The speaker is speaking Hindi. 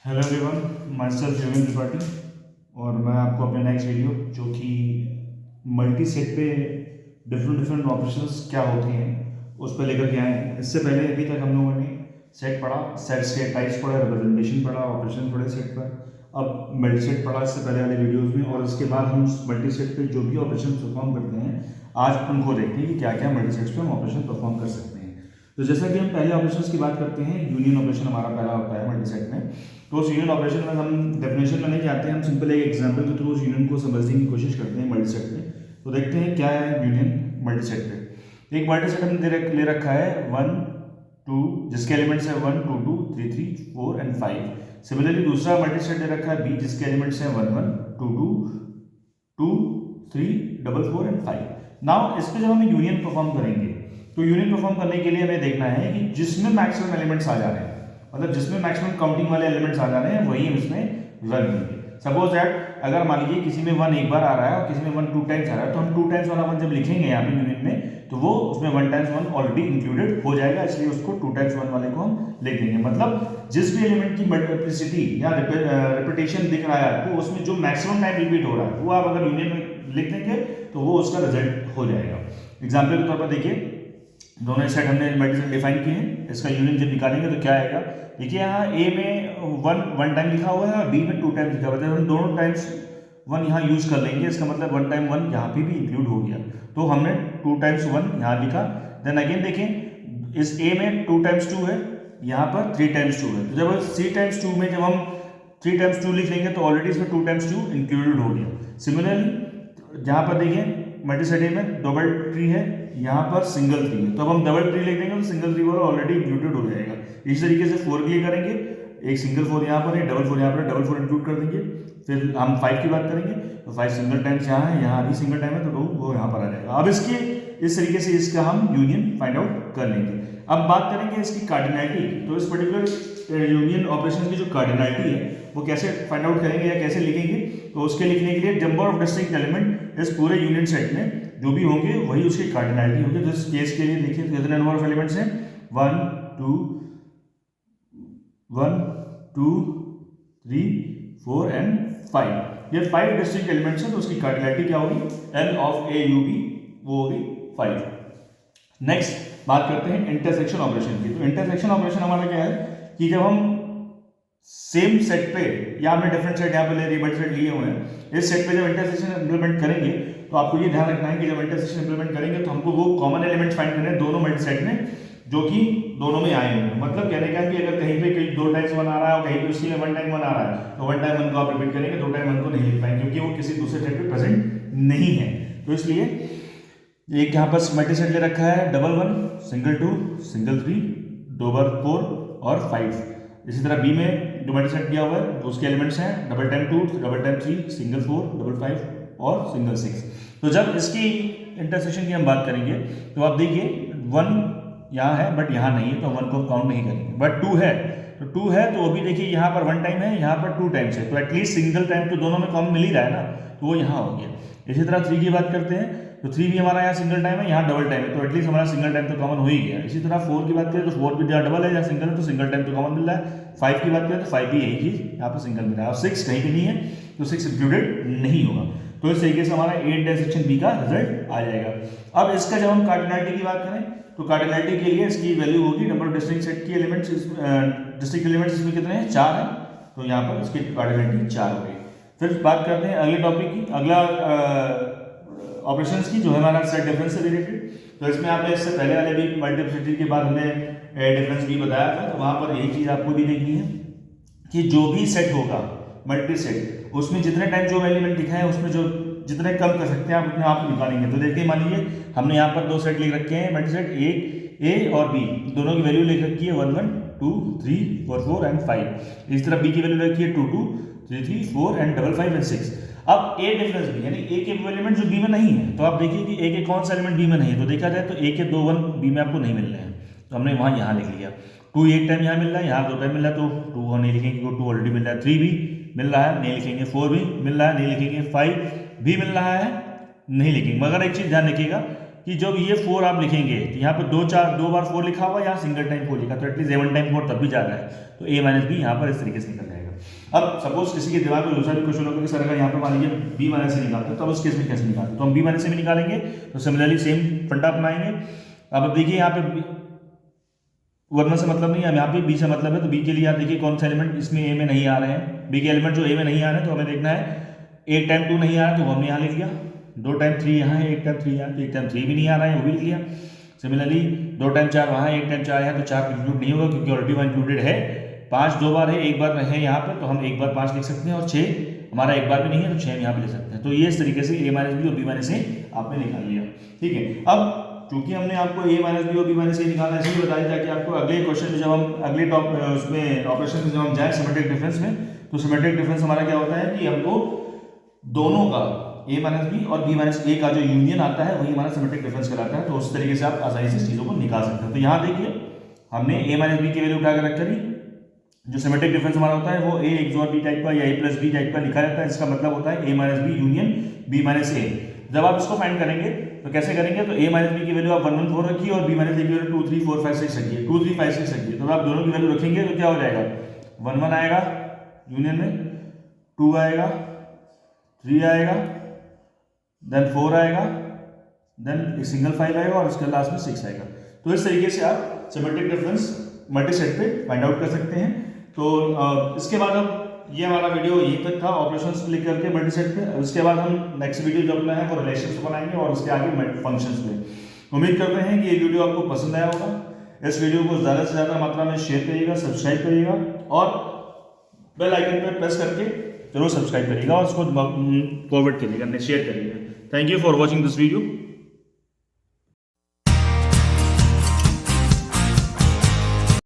Hello everyone, my self Yogendra Tripathi. और मैं आपको अपने नेक्स्ट वीडियो जो कि मल्टी सेट पे डिफरेंट डिफरेंट ऑपरेशंस क्या होते हैं उस पर लेकर के आए हैं। इससे पहले अभी तक हम लोगों ने सेट पढ़ा, सेट्स के टाइप्स पढ़ा, रिप्रेजेंटेशन पढ़ा, ऑपरेशन पढ़े सेट पर। अब मल्टी सेट पढ़ा इससे पहले वाले वीडियोज़ में, और इसके बाद हम मल्टी सेट पे जो भी ऑपरेशन परफॉर्म करते हैं आज उनको देखते हैं कि क्या क्या मल्टी सेट्स पे हम ऑपरेशन परफॉर्म कर सकते हैं। तो जैसा कि हम पहले ऑपरेशंस की बात करते हैं, यूनियन ऑपरेशन हमारा पहला होता है मल्टी सेट में। तो उस यूनियन ऑपरेशन में हम डेफिनेशन में नहीं जाते हैं, हम सिंपल एक एग्जांपल के थ्रू उस यूनियन को समझने की कोशिश करते हैं मल्टी सेट में। तो देखते हैं क्या है यूनियन मल्टी सेट पे। एक मल्टी सेट हमने ले रखा है 1 2, जिसके एलिमेंट्स है 1 2 2 3 3 4 एंड 5। सिमिलरली दूसरा मल्टी सेट ले रखा है बी, जिसके एलिमेंट्स है 1 1 2 2 2 3 4 4 एंड 5। नाउ इस पे जब हम यूनियन परफॉर्म करेंगे तो यूनियन परफॉर्म करने के लिए हमें देखना है कि जिसमें मैक्सिमम एलिमेंट्स आ जा रहे हैं, मतलब जिसमें मैक्सिमम काउंटिंग वाले एलिमेंट्स आ जा रहे हैं वही हम इसमें रन करेंगे। सपोज दैट अगर मान लीजिए किसी में 1 एक बार आ रहा है और किसी में 1 2 टाइम्स आ रहा है, तो हम 2 टाइम्स वाला 1 जब लिखेंगे यहाँ पे यूनियन में तो वो उसमें 1 टाइम्स 1 ऑलरेडी इंक्लूडेड हो जाएगा, इसलिए उसको 2 टाइम्स 1 वाले को हम लिख देंगे। मतलब जिस भी एलिमेंट की मल्टीप्लिसिटी या रिपीटेशन दिख रहा है आपको, उसमें जो मैक्सिमम टाइम रिपीट हो रहा है वो आप अगर यूनियन में लिख देंगे तो वो उसका रिजल्ट हो जाएगा। एग्जाम्पल के तौर पर देखिए, दोनों सेट हमने मल्टीसेट डिफाइन किए हैं, इसका यूनियन जब निकालेंगे तो क्या आएगा। देखिए यहाँ ए में 1 टाइम लिखा हुआ है और बी में 2 टाइम्स लिखा हुआ है, हम दोनों टाइम्स 1 यहाँ यूज कर लेंगे, इसका मतलब 1 टाइम 1 यहाँ पे भी इंक्लूड हो गया, तो हमने 2 टाइम्स 1 यहाँ लिखा। देन अगेन देखें, इस ए में 2 टाइम्स 2 है, यहाँ पर 3 टाइम्स 2 है, तो जब 3 टाइम्स 2 में जब हम 3 टाइम्स 2 लिख लेंगे तो ऑलरेडी इसमें 2 टाइम्स 2 इंक्लूडेड हो गया। सिमिलरली जहाँ पर देखिए मल्टीसेट में डबल ट्री है, यहाँ पर सिंगल ट्री है, तो अब हम डबल ट्री लिख देंगे तो सिंगल ट्री वाला ऑलरेडी इंक्लूडेड हो जाएगा। इस तरीके से 4 के लिए करेंगे, एक सिंगल 4 यहाँ पर है, डबल 4 यहाँ पर है, डबल 4 इंक्लूड कर देंगे। फिर हम 5 की बात करेंगे तो 5 सिंगल टाइम्स यहाँ है, यहाँ भी सिंगल टाइम है, तो वो यहाँ पर आ जाएगा। अब इसके इस तरीके से इसका हम यूनियन फाइंड आउट कर लेंगे। अब बात करेंगे इसकी कार्डिनैलिटी, तो इस पर्टिकुलर यूनियन ऑपरेशन की जो कार्डिनैलिटी है वो कैसे फाइंड आउट करेंगे या कैसे लिखेंगे। तो उसके लिखने के लिए नंबर ऑफ डिस्टिंक्ट एलिमेंट इस पूरे यूनियन सेट में जो भी होंगे वही उसकी कार्डिनैलिटी होगी। तो इस केस के लिए देखिए कितने नंबर ऑफ एलिमेंट्स हैं, 1 2 1 2 3 4 एंड 5। ये 5 डिस्टिंक्ट एलिमेंट्स हैं, तो उसकी कार्डिनैलिटी क्या होगी, L of A U B, वो होगी 5। नेक्स्ट बात करते हैं इंटरसेक्शन ऑपरेशन की। तो इंटरसेक्शन ऑपरेशन हमारा क्या है कि जब हम सेम सेट पे या हमने डिफरेंट सेट यहाँ पे रिबट सेट लिए हुए हैं, इस सेट पे जब इंटरसेक्शन इंप्लीमेंट करेंगे तो आपको ये ध्यान रखना है कि जब इंटरसेक्शन इंप्लीमेंट करेंगे तो हमको वो कॉमन एलिमेंट्स फाइंड करने हैं दोनों मल्टी सेट में जो कि दोनों में आए हैं। मतलब कहने का कि अगर कहीं पे 2 टाइम्स 1 आ रहा है और कहीं पे उसके लिए 1 टाइम 1 आ रहा है तो 1 टाइम 1 को आप रिपीट करेंगे, 2 टाइम 1 को नहीं लिख पाएंगे क्योंकि वो किसी दूसरे सेट पे प्रेजेंट नहीं है। तो इसलिए एक यहाँ पर मल्टी सेट ले रखा है डबल 1 सिंगल 2 सिंगल 3 डबल 4 और 5। इसी तरह बी में जो मल्टी सेट दिया हुआ है उसके एलिमेंट्स हैं double time 2 double time 3 single 4 double 5 और सिंगल 6। तो जब इसकी इंटरसेक्शन की हम बात करेंगे तो आप देखिए 1 यहाँ है बट यहाँ नहीं है, तो 1 को काउंट नहीं करेंगे, बट 2 है तो 2 है तो वो भी देखिए यहाँ पर 1 टाइम है, यहाँ पर 2 टाइम्स है, तो एटलीस्ट सिंगल टाइम तो दोनों में कॉमन मिल ही रहा है ना, तो वो यहाँ हो गया। इसी तरह 3 की बात करते हैं तो 3 भी हमारा यहाँ सिंगल टाइम है, यहाँ डबल टाइम है, तो एटलीस्ट हमारा सिंगल टाइम तो कॉमन हो ही गया। इसी तरह 4 की बात करें तो 4 भी जहाँ डबल है या सिंगल है तो सिंगल टाइम तो कॉमन मिल रहा है। 5 की बात करें तो 5 भी यही चीज यहाँ पर सिंगल मिल रहा है, और 6 कहीं भी नहीं है तो 6 इंक्लूडेड नहीं होगा। तो इस तरीके से हमारा ए इंटरसेक्शन बी का रिजल्ट आ जाएगा। अब इसका जब हम कार्डिनैलिटी की बात करें तो कार्डिनैलिटी के लिए इसकी वैल्यू होगी नंबर ऑफ डिस्टिंक्ट सेट की एलिमेंट्स, डिस्टिंक्ट एलिमेंट्स इसमें कितने हैं, 4 हैं, तो यहाँ पर इसकी कार्डिनैलिटी 4 हो गई। फिर बात करते हैं अगले टॉपिक की, अगला ऑपरेशंस की जो है हमारा सेट डिफरेंस से रिलेटेड। तो इसमें आपने इससे पहले वाले भी मल्टीप्लिसिटी के बाद हमने डिफरेंस भी बताया था, तो वहाँ पर यही चीज़ आपको भी देखनी है कि जो भी सेट होगा मल्टी सेट उसमें जितने टाइम जो एलिमेंट दिखाए हैं उसमें जो जितने कम कर सकते हैं आप उतने आप निकालेंगे। तो देखिए मान लीजिए हमने यहाँ पर 2 सेट लिख रखे हैं मल्टी सेट, एक ए और बी, दोनों की वैल्यू लिख रखी है 1 1 2 3 4 4 एंड 5। इस तरह बी की वैल्यू रखी है 2 2 3 3 4 एंड डबल 5 एंड 6। अब ए डिफरेंस भी यानी ए के वो एलिमेंट जो बी में नहीं है, तो आप देखिए कि ए के कौन सा एलिमेंट बी में नहीं है, तो देखा जाए तो ए के 2 1 बी में आपको नहीं मिल रहे हैं, तो हमने वहाँ यहाँ लिख लिया। 2 एक टाइम यहाँ मिल रहा है, यहाँ 2 टाइम मिल रहा है, तो 2 नहीं लिखेंगे क्योंकि 2 ऑलरेडी मिल रहा है। 3 भी मिल रहा है, नहीं लिखेंगे। 4 भी मिल रहा है, नहीं लिखेंगे। 5 भी मिल रहा है, नहीं लिखेंगे। मगर एक चीज़ ध्यान रखिएगा कि जब ये 4 आप लिखेंगे तो यहाँ पर 2 बार 4 लिखा हुआ, यहाँ सिंगल टाइम 4 लिखा, तो एटलीस्ट A1 टाइम 4 तब भी जा रहा है, तो A माइनस बी यहाँ पर इस तरीके से निकल जाएगा। अब सपोज किसी के दिमाग में दूसरा भी क्वेश्चन होगा कि सर अगर यहाँ पे मान लीजिए बी माइनस से निकालते हैं, तो अब उस केस में कैसे निकालते, तो हम बी माइनस से भी निकालेंगे। तो सिमिलरली सेम फंडा अपनाएंगे। अब देखिए यहाँ पे वर्णन से मतलब नहीं है, यहाँ पे बी से मतलब है, तो बी के लिए आप देखिए कौन सा एलिमेंट इसमें ए में नहीं आ रहे हैं, बी के एलिमेंट जो ए में नहीं आ रहे हैं, तो हमें देखना है 1 टाइम 2 नहीं आ रहा है तो हमने यहाँ लिख लिया, 2 टाइम 3 यहाँ है, 1 टाइम 3 यहाँ, तो 1 टाइम 3 भी नहीं आ रहा है, वो भी लिख लिया। सिमिलरली 2 टाइम 4 वहाँ है, 1 टाइम 4 यहाँ, तो 4 इंक्लूड नहीं होगा क्योंकि ऑलरेडी 1 इंक्लूडेड है। 5 2 बार है, 1 बार है यहाँ पे, तो हम 1 बार 5 लिख सकते हैं, और 6 हमारा 1 बार भी नहीं है तो 6 हम यहाँ पे लिख सकते हैं। तो ये इस तरीके से a माइनस बी और b माइनस ए आपने निकाल लिया, ठीक है। अब चूंकि हमने आपको a माइनस बी और b माइनस ए निकालना इसलिए बताया ताकि आपको अगले क्वेश्चन में जब हम अगले उसमें ऑपरेशन में जब हम जाए सिमेट्रिक डिफरेंस में, तो सिमेट्रिक डिफरेंस हमारा क्या होता है कि हमको दोनों का a माइनस बी और b माइनस ए का जो यूनियन आता है वही हमारा सिमेट्रिक डिफरेंस कहलाता है। तो उस तरीके से आप आसानी से चीज़ों को निकाल सकते हैं। तो यहाँ देखिए हमने a माइनस बी की वैल्यू उठा कर रखा दी, जो सिमेट्रिक डिफरेंस हमारा होता है वो a XOR b टाइप का या a प्लस बी टाइप का लिखा जाता है। इसका मतलब होता है a minus B union b minus A. जब आप इसको फाइंड करेंगे तो कैसे करेंगे, तो a माइनस बी की वैल्यू आप 1 1 4 रखिए और b माइनस ए की वैल्यू 2 3 4 5 6 रखिए, 2 3 5 6 रखिए। तो आप दोनों की वैल्यू रखेंगे तो क्या हो जाएगा, 1 1 आएगा यूनियन में, 2 आएगा, 3 आएगा, देन 4 आएगा, देन एक सिंगल 5 आएगा और उसके लास्ट में 6 आएगा। तो इस तरीके से आप सिमेट्रिक डिफरेंस मल्टी सेट पे फाइंड आउट कर सकते हैं। तो इसके बाद अब ये हमारा वीडियो यहीं तक था ऑपरेशंस को लेकर के मल्टी सेट पे। उसके बाद हम नेक्स्ट वीडियो जो अपना है वो रिलेशंस बनाएंगे और उसके आगे फंक्शंस पे। उम्मीद करते हैं कि ये वीडियो आपको पसंद आया होगा। इस वीडियो को ज़्यादा से ज़्यादा मात्रा में शेयर करिएगा, सब्सक्राइब करिएगा और बेल आइकन पर प्रेस करके जरूर सब्सक्राइब करिएगा और उसको फॉरवर्ड करिएगा, शेयर करिएगा। Thank you for watching this video.